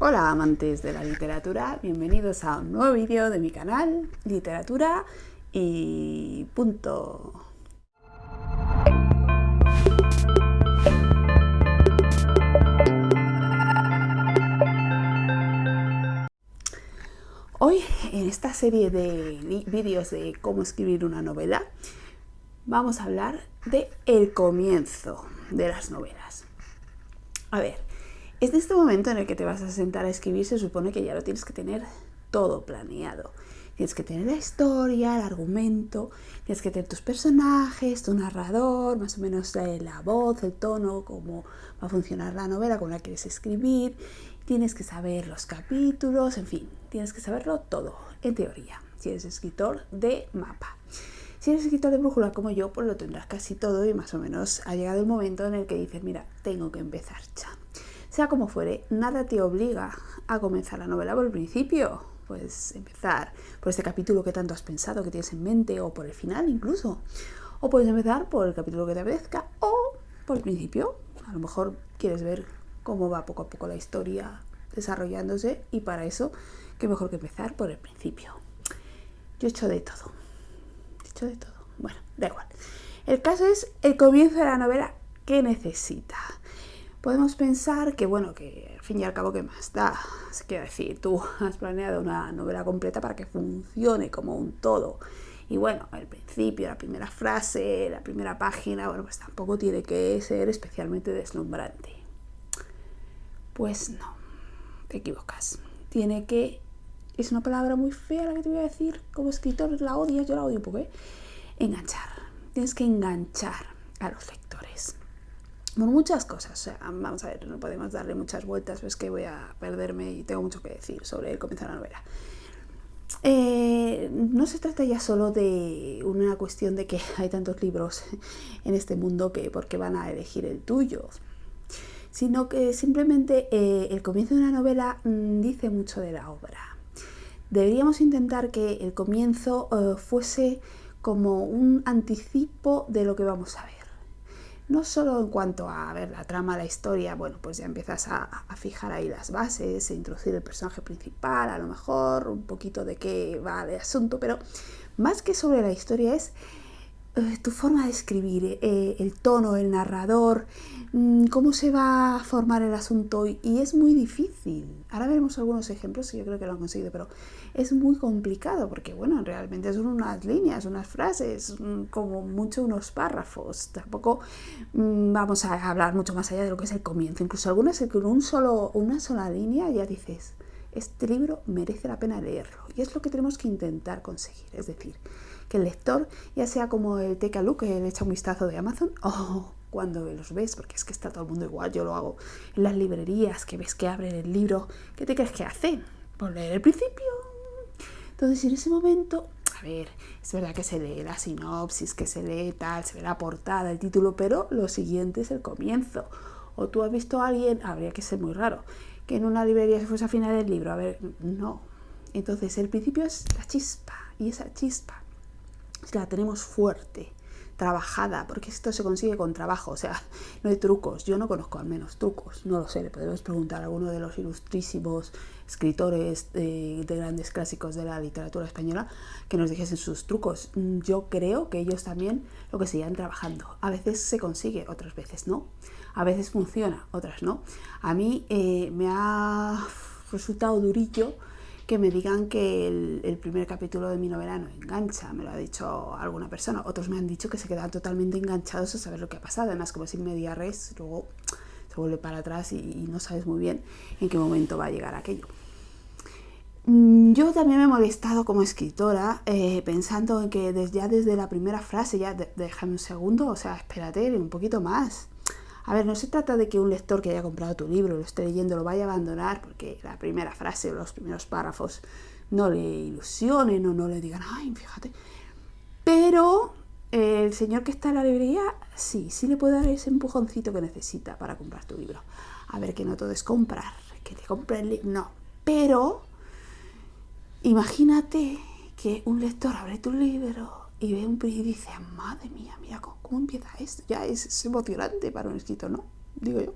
Hola amantes de la literatura, bienvenidos a un nuevo vídeo de mi canal, Literatura y punto. Hoy en esta serie de vídeos de cómo escribir una novela vamos a hablar de el comienzo de las novelas. A ver, es de este momento en el que te vas a sentar a escribir, se supone que ya lo tienes que tener todo planeado. Tienes que tener la historia, el argumento, tienes que tener tus personajes, tu narrador, más o menos la voz, el tono, cómo va a funcionar la novela, cómo la quieres escribir. Tienes que saber los capítulos, en fin, tienes que saberlo todo, en teoría, si eres escritor de mapa. Si eres escritor de brújula como yo, pues lo tendrás casi todo y más o menos ha llegado el momento en el que dices, mira, tengo que empezar ya. Sea como fuere, nada te obliga a comenzar la novela por el principio. Puedes empezar por este capítulo que tanto has pensado, que tienes en mente, o por el final incluso. O puedes empezar por el capítulo que te apetezca o por el principio. A lo mejor quieres ver cómo va poco a poco la historia desarrollándose y para eso, qué mejor que empezar por el principio. Yo he hecho de todo. Bueno, da igual. El caso es el comienzo de la novela, ¿qué necesita? Podemos pensar que, bueno, que al fin y al cabo, ¿qué más da? Quiero decir, tú has planeado una novela completa para que funcione como un todo. Y bueno, el principio, la primera frase, la primera página, bueno, pues tampoco tiene que ser especialmente deslumbrante. Pues no, te equivocas. Tiene que... Es una palabra muy fea la que te voy a decir. Como escritor la odias, yo la odio porque... Enganchar. Tienes que enganchar a los lectores. Por muchas cosas, o sea, vamos a ver, no podemos darle muchas vueltas, pues que voy a perderme y tengo mucho que decir sobre el comienzo de la novela. No se trata ya solo de una cuestión de que hay tantos libros en este mundo que por qué van a elegir el tuyo, sino que simplemente el comienzo de una novela dice mucho de la obra. Deberíamos intentar que el comienzo fuese como un anticipo de lo que vamos a ver. No solo en cuanto a ver la trama, la historia, bueno, pues ya empiezas a fijar ahí las bases, a introducir el personaje principal, a lo mejor un poquito de qué va el asunto, pero más que sobre la historia es tu forma de escribir, el tono, el narrador, cómo se va a formar el asunto y es muy difícil. Ahora veremos algunos ejemplos que yo creo que lo han conseguido, pero es muy complicado porque, bueno, realmente son unas líneas, unas frases, como mucho unos párrafos. Tampoco vamos a hablar mucho más allá de lo que es el comienzo. Incluso algunas con una sola línea ya dices, este libro merece la pena leerlo. Y es lo que tenemos que intentar conseguir, es decir, que el lector, ya sea como el Take a Look, que le echa un vistazo de Amazon, o cuando los ves, porque es que está todo el mundo igual, yo lo hago en las librerías, que ves que abren el libro, ¿qué te crees que hacen? Por leer el principio. Entonces, en ese momento, a ver, es verdad que se lee la sinopsis, que se lee tal, se ve la portada, el título, pero lo siguiente es el comienzo. O tú has visto a alguien, habría que ser muy raro, que en una librería se fuese a final del libro, a ver, no. Entonces, el principio es la chispa, y esa chispa la tenemos fuerte, trabajada, porque esto se consigue con trabajo, o sea, no hay trucos, yo no conozco al menos trucos, no lo sé, le podemos preguntar a alguno de los ilustrísimos escritores de grandes clásicos de la literatura española que nos dijesen sus trucos. Yo creo que ellos también lo que seguían trabajando, a veces se consigue, otras veces no, a veces funciona, otras no. A mí me ha resultado durillo que me digan que el primer capítulo de mi novela no engancha, me lo ha dicho alguna persona. Otros me han dicho que se quedan totalmente enganchados a saber lo que ha pasado. Además, como es in media res, luego se vuelve para atrás y no sabes muy bien en qué momento va a llegar aquello. Yo también me he molestado como escritora pensando en que desde la primera frase, ya déjame un segundo, o sea, espérate un poquito más. A ver, no se trata de que un lector que haya comprado tu libro, lo esté leyendo, lo vaya a abandonar porque la primera frase o los primeros párrafos no le ilusionen o no le digan, ay, fíjate. Pero el señor que está en la librería, sí le puede dar ese empujoncito que necesita para comprar tu libro. A ver, que no todo es comprar, que te compre el libro, no. Pero imagínate que un lector abre tu libro y ve y dice, madre mía, mira cómo empieza esto. Ya es emocionante para un escritor, ¿no? Digo yo.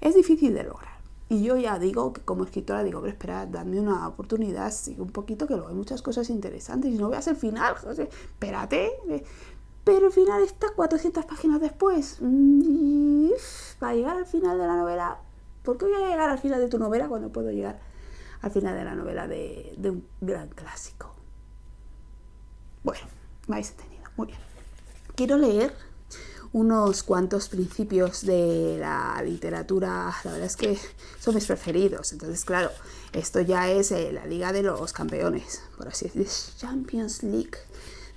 Es difícil de lograr. Y yo ya digo que como escritora digo, pero espera, dadme una oportunidad, sigue un poquito, que luego hay muchas cosas interesantes y no veas el final, José, espérate. Pero el final está 400 páginas después. Y para llegar al final de la novela, ¿por qué voy a llegar al final de tu novela cuando puedo llegar al final de la novela de un gran clásico? Bueno, me habéis entendido, muy bien. Quiero leer unos cuantos principios de la literatura, la verdad es que son mis preferidos, entonces claro, esto ya es la Liga de los Campeones, por así decirlo, Champions League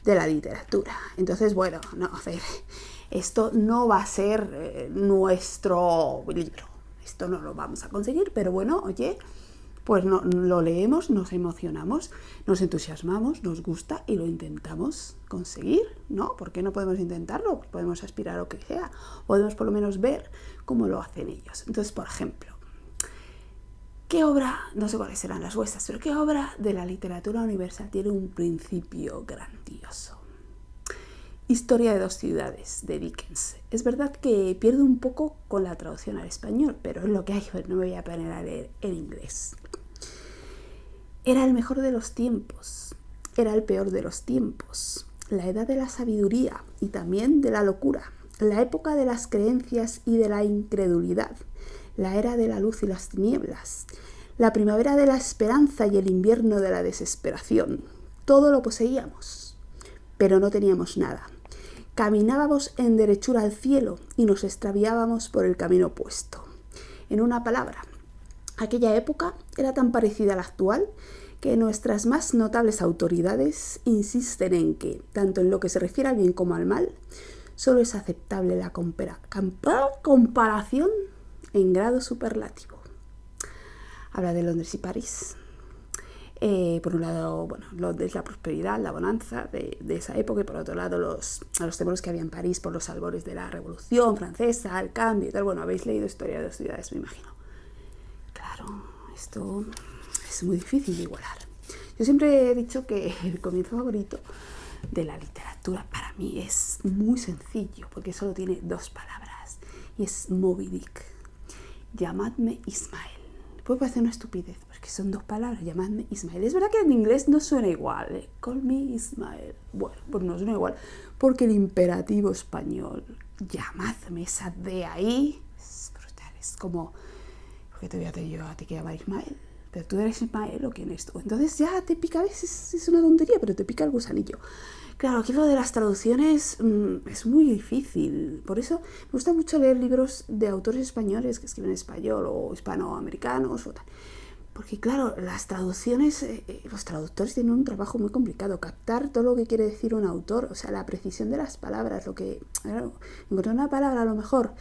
de la literatura. Entonces, bueno, no, a ver, esto no va a ser nuestro libro, esto no lo vamos a conseguir, pero bueno, oye, pues no, lo leemos, nos emocionamos, nos entusiasmamos, nos gusta y lo intentamos conseguir, ¿no? ¿Por qué no podemos intentarlo? Podemos aspirar a lo que sea, podemos por lo menos ver cómo lo hacen ellos. Entonces, por ejemplo, ¿qué obra, no sé cuáles serán las vuestras, pero qué obra de la literatura universal tiene un principio grandioso? Historia de dos ciudades, de Dickens. Es verdad que pierdo un poco con la traducción al español, pero es lo que hay, no me voy a poner a leer en inglés. Era el mejor de los tiempos, era el peor de los tiempos, la edad de la sabiduría y también de la locura, la época de las creencias y de la incredulidad, la era de la luz y las tinieblas, la primavera de la esperanza y el invierno de la desesperación. Todo lo poseíamos, pero no teníamos nada. Caminábamos en derechura al cielo y nos extraviábamos por el camino opuesto. En una palabra, aquella época era tan parecida a la actual que nuestras más notables autoridades insisten en que, tanto en lo que se refiere al bien como al mal, solo es aceptable la comparación en grado superlativo. Habla de Londres y París. Por un lado, bueno, Londres, la prosperidad, la bonanza de esa época, y por otro lado los temores que había en París por los albores de la Revolución Francesa, el cambio y tal. Bueno, habéis leído Historia de dos ciudades, me imagino. Claro, esto es muy difícil de igualar. Yo siempre he dicho que el comienzo favorito de la literatura para mí es muy sencillo, porque solo tiene dos palabras, y es Moby Dick. Llamadme Ismael. Puede parecer una estupidez, porque son dos palabras, llamadme Ismael. Es verdad que en inglés no suena igual, Call me Ismael. Bueno, pues no suena igual, porque el imperativo español, llamadme, esa de ahí, es brutal. Es como, ¿por qué te voy a decir yo a ti que llamar Ismael? ¿Pero tú eres Ismael o quién es tú? Entonces ya te pica, a veces es una tontería, pero te pica el gusanillo. Claro, aquí lo de las traducciones es muy difícil. Por eso me gusta mucho leer libros de autores españoles que escriben en español o hispanoamericanos o tal. Porque claro, las traducciones, los traductores tienen un trabajo muy complicado. Captar todo lo que quiere decir un autor, o sea, la precisión de las palabras, lo que... Claro, encontrar una palabra a lo mejor...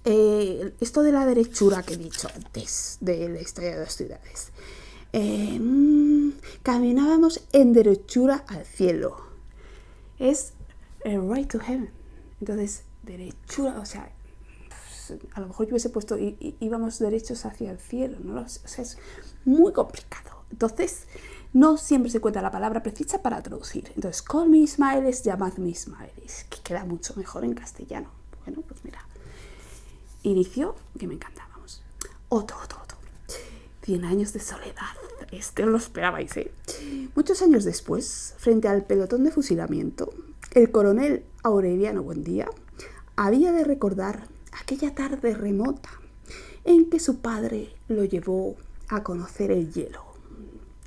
esto de la derechura que he dicho antes, de la historia de dos ciudades. Caminábamos en derechura al cielo. Es right to heaven. Entonces, derechura, o sea, a lo mejor yo hubiese puesto íbamos derechos hacia el cielo, ¿no? O sea, es muy complicado. Entonces, no siempre se cuenta la palabra precisa para traducir. Entonces, call me Ismael es llamadme Ismael. Es que queda mucho mejor en castellano. Bueno, pues mira. Inicio, que me encanta, vamos. Otro. 100 años de soledad. Este no lo esperabais, ¿eh? Muchos años después, frente al pelotón de fusilamiento, el coronel Aureliano Buendía había de recordar aquella tarde remota en que su padre lo llevó a conocer el hielo.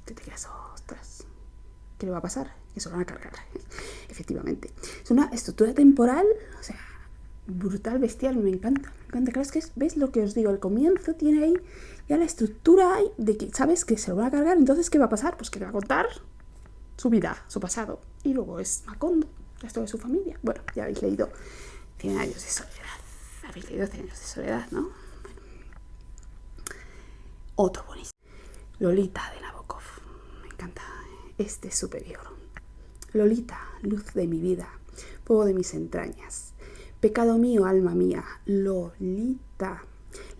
Te quedas, ostras, ¿qué le va a pasar? Que se lo van a cargar. Efectivamente. Es una estructura temporal, o sea, brutal, bestial, me encanta. Claro, es que ves lo que os digo, el comienzo tiene ahí ya la estructura hay de que sabes que se lo van a cargar, entonces ¿qué va a pasar? Pues que te va a contar su vida, su pasado, y luego es Macondo, el resto de su familia. Bueno, ya habéis leído 100 años de soledad, habéis leído 100 años de soledad, ¿no? Bueno. Otro buenísimo, Lolita de Nabokov, me encanta, este es superior. Lolita, luz de mi vida, fuego de mis entrañas, pecado mío, alma mía, Lolita.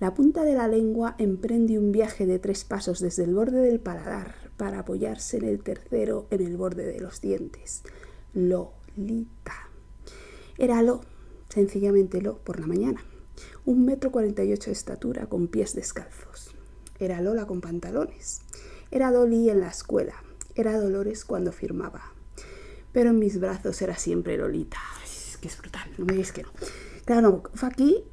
La punta de la lengua emprende un viaje de 3 pasos desde el borde del paladar para apoyarse en el tercero en el borde de los dientes. Lolita. Era sencillamente por la mañana. 1,48 m de estatura con pies descalzos. Era Lola con pantalones. Era Dolly en la escuela. Era Dolores cuando firmaba. Pero en mis brazos era siempre Lolita. Es que es brutal, no me digáis que no. Claro, no, fue aquí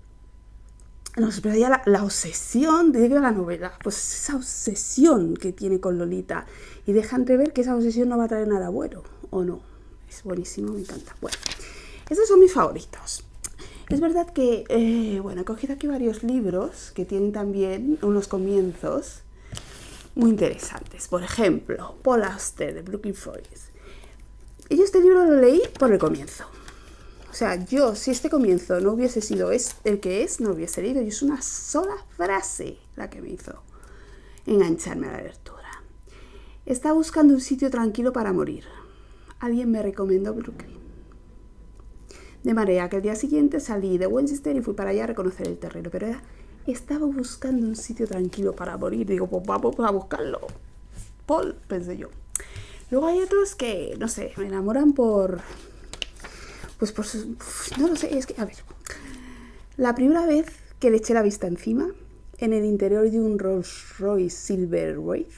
nos veía la obsesión de la novela, pues esa obsesión que tiene con Lolita, y deja entrever que esa obsesión no va a traer nada bueno, ¿o no? Es buenísimo, me encanta. Bueno, estos son mis favoritos. Es verdad que, bueno, he cogido aquí varios libros que tienen también unos comienzos muy interesantes. Por ejemplo, Paul Auster, de Brooklyn Forest. Y yo este libro lo leí por el comienzo. O sea, yo, si este comienzo no hubiese sido el que es, no lo hubiese leído. Y es una sola frase la que me hizo engancharme a la lectura. Estaba buscando un sitio tranquilo para morir. Alguien me recomendó Brooklyn. De manera que el día siguiente salí de Winchester y fui para allá a reconocer el terreno. Pero estaba buscando un sitio tranquilo para morir. Digo, pues vamos a buscarlo. Paul, pensé yo. Luego hay otros que, no sé, me enamoran por... Pues por sus... No lo sé, es que, a ver. La primera vez que le eché la vista encima, en el interior de un Rolls Royce Silver Wraith,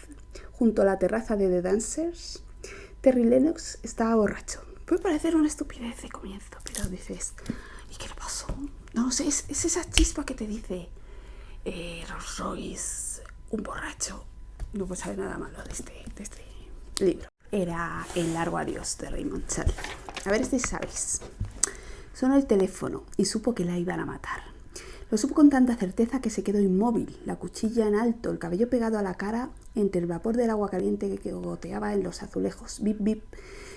junto a la terraza de The Dancers, Terry Lennox estaba borracho. Puede parecer una estupidez de comienzo, pero dices, ¿y qué le pasó? No sé, es esa chispa que te dice Rolls Royce, un borracho. No puede saber nada malo de este libro. Era El largo adiós de Raymond Chandler. A ver si sabéis. Sonó el teléfono y supo que la iban a matar. Lo supo con tanta certeza que se quedó inmóvil, la cuchilla en alto, el cabello pegado a la cara entre el vapor del agua caliente que goteaba en los azulejos. Bip, bip.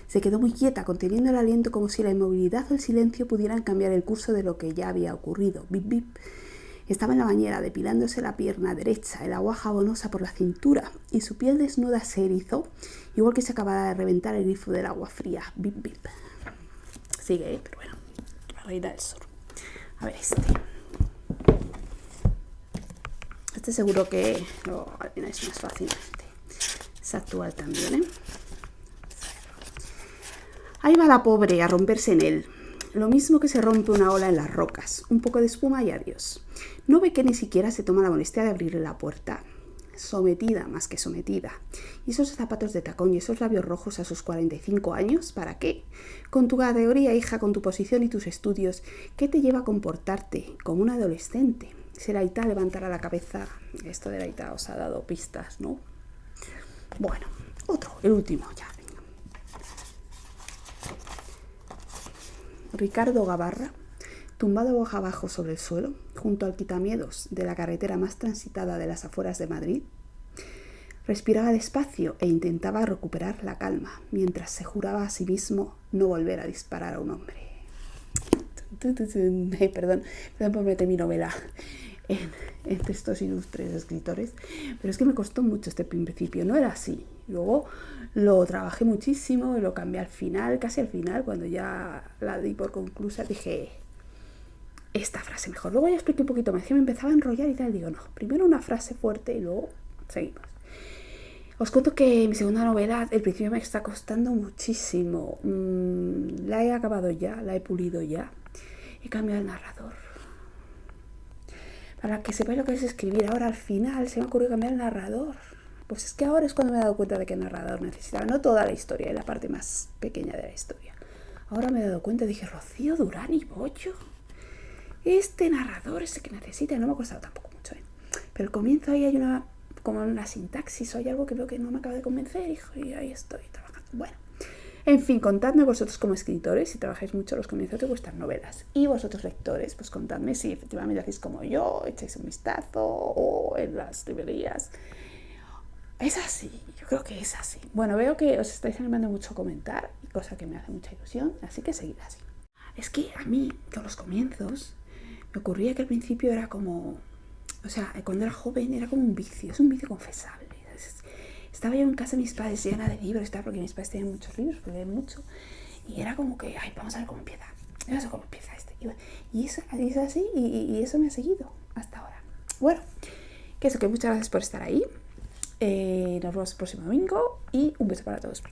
Se quedó muy quieta, conteniendo el aliento como si la inmovilidad o el silencio pudieran cambiar el curso de lo que ya había ocurrido. Bip, bip. Estaba en la bañera, depilándose la pierna derecha, el agua jabonosa por la cintura, y su piel desnuda se erizó, igual que se acababa de reventar el grifo del agua fría. Bip, bip. Sigue, pero bueno, la reina del sur. A ver Este seguro que lo adivináis más fácilmente. Es actual también, Ahí va la pobre a romperse en él. Lo mismo que se rompe una ola en las rocas. Un poco de espuma y adiós. No ve que ni siquiera se toma la molestia de abrirle la puerta. Sometida más que sometida. ¿Y esos zapatos de tacón y esos labios rojos a sus 45 años? ¿Para qué? Con tu categoría, hija, con tu posición y tus estudios, ¿qué te lleva a comportarte como un adolescente? Si la Ita levantara la cabeza, esto de la Ita os ha dado pistas, ¿no? Bueno, otro, el último ya. Ricardo Gabarra, tumbado boca abajo sobre el suelo, junto al quitamiedos de la carretera más transitada de las afueras de Madrid, respiraba despacio e intentaba recuperar la calma, mientras se juraba a sí mismo no volver a disparar a un hombre. Perdón por meter mi novela en textos ilustres de escritores, pero es que me costó mucho este principio, no era así. Luego lo trabajé muchísimo y lo cambié al final, casi al final, cuando ya la di por conclusa, dije esta frase mejor. Luego ya expliqué un poquito más, que me empezaba a enrollar y tal, digo no, primero una frase fuerte y luego seguimos. Os cuento que mi segunda novela, el principio me está costando muchísimo. La he acabado ya, la he pulido ya. He cambiado el narrador. Para que sepáis lo que es escribir, ahora al final se me ha ocurrido cambiar el narrador. Pues es que ahora es cuando me he dado cuenta de que el narrador necesitaba, no toda la historia, y la parte más pequeña de la historia. Ahora me he dado cuenta, dije, Rocío Durán y Bollo. Este narrador es el que necesita, no me ha costado tampoco mucho, Pero al comienzo ahí hay una sintaxis o hay algo que veo que no me acaba de convencer y ahí estoy trabajando. Bueno, en fin, contadme vosotros como escritores si trabajáis mucho los comienzos de vuestras novelas, y vosotros lectores, pues contadme si efectivamente hacéis como yo, echáis un vistazo o en las librerías. Es así, yo creo que es así. Bueno, veo que os estáis animando mucho a comentar, cosa que me hace mucha ilusión, así que seguid así. Es que a mí, con los comienzos, me ocurría que al principio era como... O sea, cuando era joven era como un vicio, es un vicio confesable. Estaba yo en casa de mis padres llena de libros, porque mis padres tenían muchos libros, porque leen mucho, y era como que, ay, vamos a ver cómo empieza. Vamos a ver cómo empieza este. Y es así, y eso me ha seguido hasta ahora. Bueno, que muchas gracias por estar ahí. Nos vemos el próximo domingo y un beso para todos.